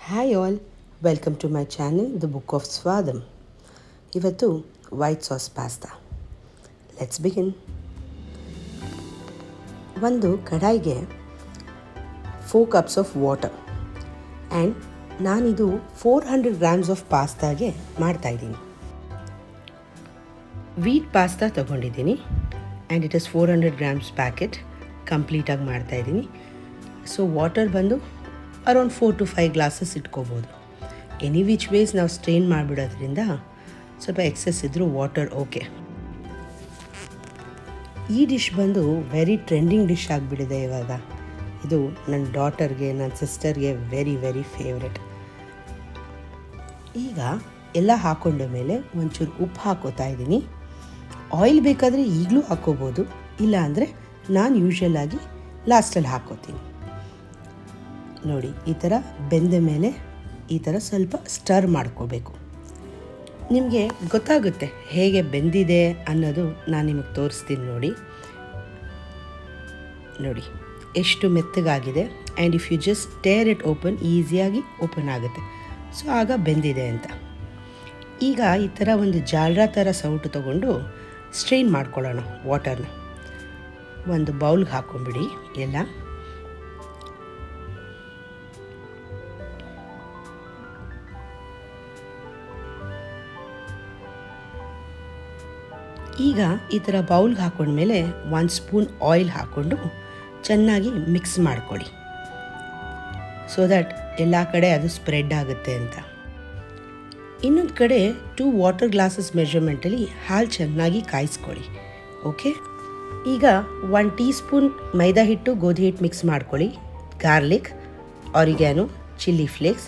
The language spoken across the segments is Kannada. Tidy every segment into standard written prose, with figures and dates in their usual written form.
Hi all, welcome to my channel The Book of Swadam. ಇವತ್ತು white sauce pasta. Let's begin. ಒಂದು ಕಡಾಯಿಗೆ 4 cups ಆಫ್ ವಾಟರ್ ಆ್ಯಂಡ್ ನಾನಿದು 400 grams ಆಫ್ ಪಾಸ್ತಾಗೆ ಮಾಡ್ತಾಯಿದ್ದೀನಿ. ವೀಟ್ ಪಾಸ್ತಾ ತೊಗೊಂಡಿದ್ದೀನಿ and it is 400 grams packet ಕಂಪ್ಲೀಟಾಗಿ ಮಾಡ್ತಾಯಿದ್ದೀನಿ. ಸೊ ವಾಟರ್ ಬಂದು ಅರೌಂಡ್ 4 to 5 glasses ಇಟ್ಕೋಬೋದು. ಎನಿ ವಿಚ್ ವೇಸ್ ನಾವು ಸ್ಟ್ರೈನ್ ಮಾಡಿಬಿಡೋದ್ರಿಂದ ಸ್ವಲ್ಪ ಎಕ್ಸೆಸ್ ಇದ್ದರೂ ವಾಟರ್ ಓಕೆ. ಈ ಡಿಶ್ ಬಂದು ವೆರಿ ಟ್ರೆಂಡಿಂಗ್ ಡಿಶ್ ಆಗಿಬಿಟ್ಟಿದೆ ಇವಾಗ. ಇದು ನನ್ನ ಡಾಟರ್ಗೆ, ನನ್ನ ಸಿಸ್ಟರ್ಗೆ ವೆರಿ ವೆರಿ ಫೇವ್ರೆಟ್. ಈಗ ಎಲ್ಲ ಹಾಕೊಂಡ ಮೇಲೆ ಒಂಚೂರು ಉಪ್ಪು ಹಾಕೋತಾ ಇದ್ದೀನಿ. ಆಯಿಲ್ ಬೇಕಾದರೆ ಈಗಲೂ ಹಾಕೋಬೋದು, ಇಲ್ಲ ಅಂದರೆ ನಾನು ಯೂಶ್ವಲಾಗಿ ಲಾಸ್ಟಲ್ಲಿ ಹಾಕೋತೀನಿ. ನೋಡಿ, ಈ ಥರ ಬೆಂದ ಮೇಲೆ ಈ ಥರ ಸ್ವಲ್ಪ ಸ್ಟರ್ ಮಾಡ್ಕೋಬೇಕು. ನಿಮಗೆ ಗೊತ್ತಾಗುತ್ತೆ ಹೇಗೆ ಬೆಂದಿದೆ ಅನ್ನೋದು ನಾನು ನಿಮಗೆ ತೋರಿಸ್ತೀನಿ. ನೋಡಿ ಎಷ್ಟು ಮೆತ್ತಗಾಗಿದೆ. And if you just tear it open, ಈಸಿಯಾಗಿ ಓಪನ್ ಆಗುತ್ತೆ. ಸೊ ಆಗ ಬೆಂದಿದೆ ಅಂತ. ಈಗ ಈ ಥರ ಒಂದು ಜಾಲ್ರಾ ಥರ ಸೌಟು ತೊಗೊಂಡು ಸ್ಟ್ರೈನ್ ಮಾಡ್ಕೊಳ್ಳೋಣ ವಾಟರ್ನ. ಒಂದು ಬೌಲ್ಗೆ ಹಾಕೊಂಡ್ಬಿಡಿ ಎಲ್ಲ. ಈಗ ಈ ಥರ ಬೌಲ್ಗೆ ಹಾಕೊಂಡ್ಮೇಲೆ 1 ಸ್ಪೂನ್ ಆಯಿಲ್ ಹಾಕ್ಕೊಂಡು ಚೆನ್ನಾಗಿ ಮಿಕ್ಸ್ ಮಾಡ್ಕೊಳ್ಳಿ, ಸೊ ದ್ಯಾಟ್ ಎಲ್ಲ ಕಡೆ ಅದು ಸ್ಪ್ರೆಡ್ ಆಗುತ್ತೆ ಅಂತ. ಇನ್ನೊಂದು ಕಡೆ 2 ವಾಟರ್ ಗ್ಲಾಸಸ್ ಮೆಷರ್ಮೆಂಟಲ್ಲಿ ಹಾಲು ಚೆನ್ನಾಗಿ ಕಾಯಿಸ್ಕೊಳ್ಳಿ. ಓಕೆ, ಈಗ 1 ಟೀ ಸ್ಪೂನ್ ಮೈದಾ ಹಿಟ್ಟು, ಗೋಧಿ ಹಿಟ್ಟು ಮಿಕ್ಸ್ ಮಾಡ್ಕೊಳ್ಳಿ. ಗಾರ್ಲಿಕ್, ಆರಿಗ್ಯಾನೋ, ಚಿಲ್ಲಿ ಫ್ಲೇಕ್ಸ್,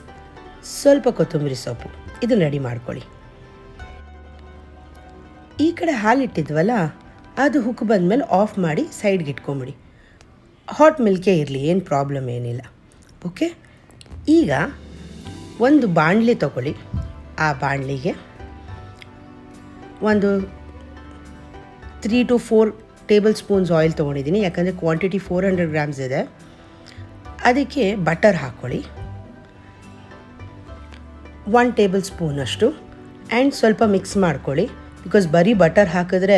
ಸ್ವಲ್ಪ ಕೊತ್ತಂಬರಿ ಸೊಪ್ಪು, ಇದನ್ನು ರೆಡಿ ಮಾಡ್ಕೊಳ್ಳಿ. ಈ ಕಡೆ ಹಾಲಿಟ್ಟಿದ್ವಲ್ಲ, ಅದು ಹುಕ್ ಬಂದಮೇಲೆ ಆಫ್ ಮಾಡಿ ಸೈಡ್ಗೆ ಇಟ್ಕೊಂಬಿಡಿ. ಹಾಟ್ ಮಿಲ್ಕೇ ಇರಲಿ, ಏನು ಪ್ರಾಬ್ಲಮ್ ಏನಿಲ್ಲ. ಓಕೆ, ಈಗ ಒಂದು ಬಾಣಲಿ ತೊಗೊಳ್ಳಿ. ಆ ಬಾಣಲಿಗೆ ಒಂದು 3 to 4 ಟೇಬಲ್ ಸ್ಪೂನ್ಸ್ ಆಯಿಲ್ ತೊಗೊಂಡಿದ್ದೀನಿ, ಯಾಕಂದರೆ ಕ್ವಾಂಟಿಟಿ 400 grams ಇದೆ. ಅದಕ್ಕೆ ಬಟರ್ ಹಾಕ್ಕೊಳ್ಳಿ, 1 ಟೇಬಲ್ ಸ್ಪೂನಷ್ಟು. ಆ್ಯಂಡ್ ಸ್ವಲ್ಪ ಮಿಕ್ಸ್ ಮಾಡ್ಕೊಳ್ಳಿ, ಬಿಕಾಸ್ ಬರೀ ಬಟರ್ ಹಾಕಿದ್ರೆ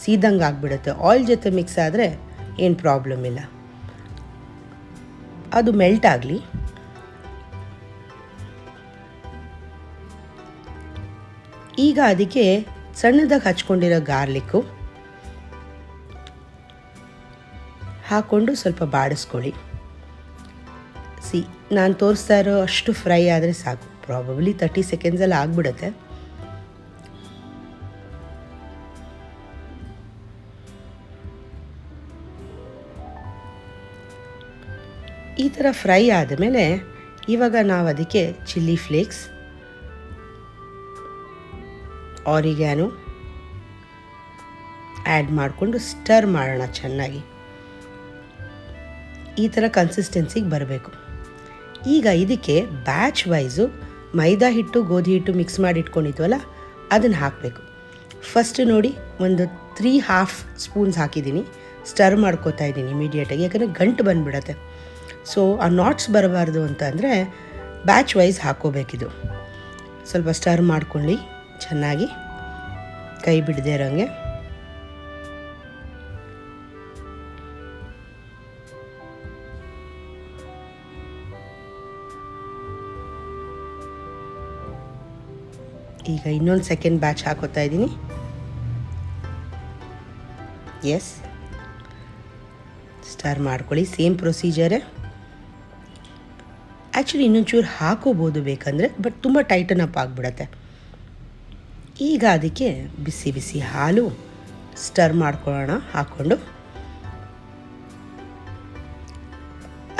ಸೀದಂಗೆ ಆಗಿಬಿಡುತ್ತೆ. ಆಯಿಲ್ ಜೊತೆ ಮಿಕ್ಸ್ ಆದರೆ ಏನು ಪ್ರಾಬ್ಲಮ್ ಇಲ್ಲ. ಅದು ಮೆಲ್ಟ್ ಆಗಲಿ. ಈಗ ಅದಕ್ಕೆ ಸಣ್ಣದಾಗಿ ಹಚ್ಕೊಂಡಿರೋ ಗಾರ್ಲಿಕ್ಕು ಹಾಕ್ಕೊಂಡು ಸ್ವಲ್ಪ ಬಾಡಿಸ್ಕೊಳ್ಳಿ. ನಾನು ತೋರಿಸ್ತಾ ಇರೋ ಅಷ್ಟು ಫ್ರೈ ಆದರೆ ಸಾಕು. ಪ್ರಾಬಬ್ಲಿ 30 ಸೆಕೆಂಡ್ಸಲ್ಲಿ ಆಗಿಬಿಡುತ್ತೆ. ಈ ಥರ ಫ್ರೈ ಆದಮೇಲೆ ಇವಾಗ ನಾವು ಅದಕ್ಕೆ ಚಿಲ್ಲಿ ಫ್ಲೇಕ್ಸ್, ಆರಿಗ್ಯಾನೋ ಆ್ಯಡ್ ಮಾಡಿಕೊಂಡು ಸ್ಟರ್ ಮಾಡೋಣ ಚೆನ್ನಾಗಿ. ಈ ಥರ ಕನ್ಸಿಸ್ಟೆನ್ಸಿಗೆ ಬರಬೇಕು. ಈಗ ಇದಕ್ಕೆ ಬ್ಯಾಚ್ ವೈಸು ಮೈದಾ ಹಿಟ್ಟು, ಗೋಧಿ ಹಿಟ್ಟು ಮಿಕ್ಸ್ ಮಾಡಿ ಇಟ್ಕೊಂಡಿದ್ವಲ್ಲ, ಅದನ್ನು ಹಾಕಬೇಕು. ಫಸ್ಟ್ ನೋಡಿ, ಒಂದು 3.5 ಸ್ಪೂನ್ಸ್ ಹಾಕಿದ್ದೀನಿ. ಸ್ಟರ್ ಮಾಡ್ಕೋತಾ ಇದ್ದೀನಿ ಇಮಿಡಿಯೇಟಾಗಿ, ಯಾಕಂದರೆ ಗಂಟು ಬಂದುಬಿಡತ್ತೆ. ಸೊ ಆ ನಾಟ್ಸ್ ಬರಬಾರ್ದು ಅಂತ ಅಂದರೆ ಬ್ಯಾಚ್ ವೈಸ್ ಹಾಕ್ಕೋಬೇಕಿದು. ಸ್ವಲ್ಪ ಸ್ಟರ್ ಮಾಡ್ಕೊಳ್ಳಿ ಚೆನ್ನಾಗಿ, ಕೈ ಬಿಡದೆ ಇರೋಂಗೆ. ಈಗ ಇನ್ನೊಂದು ಸೆಕೆಂಡ್ ಬ್ಯಾಚ್ ಹಾಕೋತಾ ಇದ್ದೀನಿ. ಎಸ್, ಸ್ಟರ್ ಮಾಡ್ಕೊಳ್ಳಿ. ಸೇಮ್ ಪ್ರೊಸೀಜರೇ. ಆ್ಯಕ್ಚುಲಿ ಇನ್ನೊಂಚೂರು ಹಾಕೋಬೋದು ಬೇಕಂದರೆ, ಬಟ್ ತುಂಬ ಟೈಟನ್ ಅಪ್ ಆಗಿಬಿಡತ್ತೆ. ಈಗ ಅದಕ್ಕೆ ಬಿಸಿ ಬಿಸಿ ಹಾಲು ಸ್ಟರ್ ಮಾಡ್ಕೊಳ್ಳೋಣ ಹಾಕ್ಕೊಂಡು.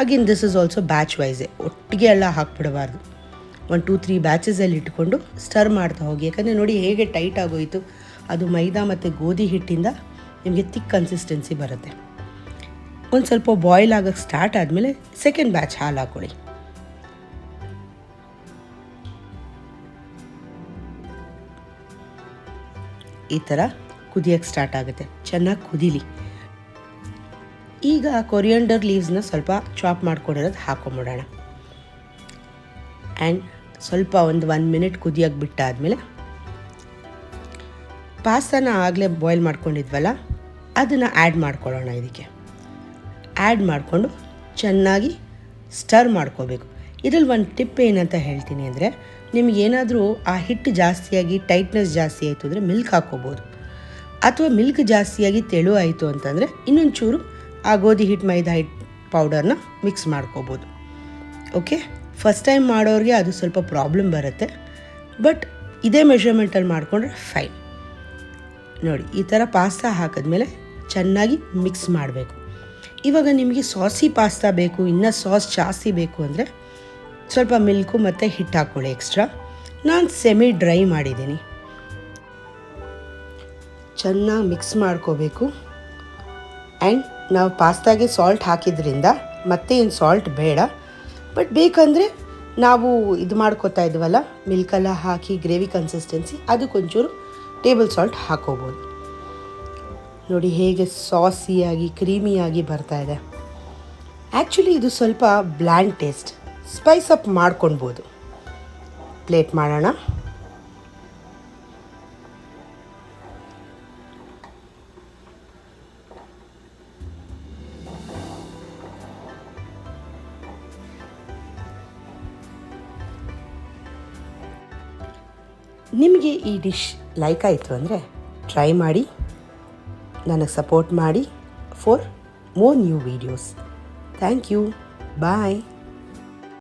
Again this is also batch wise, ಒಟ್ಟಿಗೆ ಎಲ್ಲ ಹಾಕ್ಬಿಡಬಾರ್ದು. 1 to 3 ಬ್ಯಾಚಸಲ್ಲಿ ಇಟ್ಕೊಂಡು ಸ್ಟರ್ ಮಾಡ್ತಾ ಹೋಗಿ. ಯಾಕಂದರೆ ನೋಡಿ ಹೇಗೆ ಟೈಟ್ ಆಗೋಯಿತು. ಅದು ಮೈದಾ ಮತ್ತು ಗೋಧಿ ಹಿಟ್ಟಿಂದ ನಿಮಗೆ ಥಿಕ್ ಕನ್ಸಿಸ್ಟೆನ್ಸಿ ಬರುತ್ತೆ. ಒಂದು ಸ್ವಲ್ಪ ಬಾಯ್ಲ್ ಆಗೋಕ್ಕೆ ಸ್ಟಾರ್ಟ್ ಆದಮೇಲೆ ಸೆಕೆಂಡ್ ಬ್ಯಾಚ್ ಹಾಲು ಹಾಕ್ಕೊಳ್ಳಿ. ಈ ಥರ ಕುದಿಯೋಕ್ಕೆ ಸ್ಟಾರ್ಟ್ ಆಗುತ್ತೆ. ಚೆನ್ನಾಗಿ ಕುದೀಲಿ. ಈಗ ಕೊರಿಯಾಂಡರ್ ಲೀವ್ಸ್ನ ಸ್ವಲ್ಪ ಚಾಪ್ ಮಾಡ್ಕೊಂಡಿರೋದು ಹಾಕೊಂಬಿಡೋಣ. ಆ್ಯಂಡ್ ಸ್ವಲ್ಪ ಒಂದು 1 ಮಿನಿಟ್ ಕುದಿಯೋಕ್ಕೆ ಬಿಟ್ಟಾದಮೇಲೆ ಪಾಸ್ತಾನ ಆಗಲೇ ಬಾಯ್ಲ್ ಮಾಡ್ಕೊಂಡಿದ್ವಲ್ಲ ಅದನ್ನು ಆ್ಯಡ್ ಮಾಡ್ಕೊಳ್ಳೋಣ. ಇದಕ್ಕೆ ಆ್ಯಡ್ ಮಾಡಿಕೊಂಡು ಚೆನ್ನಾಗಿ ಸ್ಟರ್ ಮಾಡ್ಕೋಬೇಕು. ಇದರಲ್ಲಿ ಒಂದು ಟಿಪ್ ಏನಂತ ಹೇಳ್ತೀನಿ ಅಂದರೆ, ನಿಮಗೇನಾದರೂ ಆ ಹಿಟ್ಟು ಜಾಸ್ತಿಯಾಗಿ ಟೈಟ್ನೆಸ್ ಜಾಸ್ತಿ ಆಯಿತು ಅಂದರೆ ಮಿಲ್ಕ್ ಹಾಕ್ಕೋಬೋದು, ಅಥವಾ ಮಿಲ್ಕ್ ಜಾಸ್ತಿಯಾಗಿ ತೆಳು ಆಯಿತು ಅಂತಂದರೆ ಇನ್ನೊಂದು ಚೂರು ಆ ಗೋಧಿ ಹಿಟ್ಟು ಮೈದಾ ಹಿಟ್ಟು ಪೌಡರ್ನ ಮಿಕ್ಸ್ ಮಾಡ್ಕೋಬೋದು. ಓಕೆ, ಫಸ್ಟ್ ಟೈಮ್ ಮಾಡೋರಿಗೆ ಅದು ಸ್ವಲ್ಪ ಪ್ರಾಬ್ಲಮ್ ಬರುತ್ತೆ, ಬಟ್ ಇದೇ ಮೆಷರ್ಮೆಂಟಲ್ಲಿ ಮಾಡಿಕೊಂಡ್ರೆ ಫೈನ್. ನೋಡಿ, ಈ ಥರ ಪಾಸ್ತಾ ಹಾಕಿದ್ಮೇಲೆ ಚೆನ್ನಾಗಿ ಮಿಕ್ಸ್ ಮಾಡಬೇಕು. ಇವಾಗ ನಿಮಗೆ ಸಾಸಿ ಪಾಸ್ತಾ ಬೇಕು, ಇನ್ನೂ ಸಾಸ್ ಜಾಸ್ತಿ ಬೇಕು ಅಂದರೆ ಸ್ವಲ್ಪ ಮಿಲ್ಕು ಮತ್ತು ಹಿಟ್ಟು ಹಾಕ್ಕೊಳ್ಳಿ ಎಕ್ಸ್ಟ್ರಾ. ನಾನು ಸೆಮಿ ಡ್ರೈ ಮಾಡಿದ್ದೀನಿ. ಚೆನ್ನಾಗಿ ಮಿಕ್ಸ್ ಮಾಡ್ಕೋಬೇಕು. ಆ್ಯಂಡ್ ನಾವು ಪಾಸ್ತಾಗೆ ಸಾಲ್ಟ್ ಹಾಕಿದ್ರಿಂದ ಮತ್ತೆ ಏನು ಸಾಲ್ಟ್ ಬೇಡ, ಬಟ್ ಬೇಕಂದರೆ ನಾವು ಇದು ಮಾಡ್ಕೋತಾ ಇದ್ವಲ್ಲ ಮಿಲ್ಕೆಲ್ಲ ಹಾಕಿ ಗ್ರೇವಿ ಕನ್ಸಿಸ್ಟೆನ್ಸಿ, ಅದಕ್ಕೊಂಚೂರು ಟೇಬಲ್ ಸಾಲ್ಟ್ ಹಾಕೋಬೋದು. ನೋಡಿ ಹೇಗೆ ಸಾಸಿಯಾಗಿ ಕ್ರೀಮಿಯಾಗಿ ಬರ್ತಾಯಿದೆ. ಆ್ಯಕ್ಚುಲಿ ಇದು ಸ್ವಲ್ಪ ಬ್ಲ್ಯಾಂಡ್ ಟೇಸ್ಟ್, ಸ್ಪೈಸ್ ಅಪ್ ಮಾಡ್ಕೊಳ್ಬೋದು. ಪ್ಲೇಟ್ ಮಾಡೋಣ. ನಿಮಗೆ ಈ ಡಿಶ್ ಲೈಕ್ ಆಯಿತು ಅಂದರೆ ಟ್ರೈ ಮಾಡಿ, ನನಗೆ ಸಪೋರ್ಟ್ ಮಾಡಿ for more new videos. Thank you. Bye.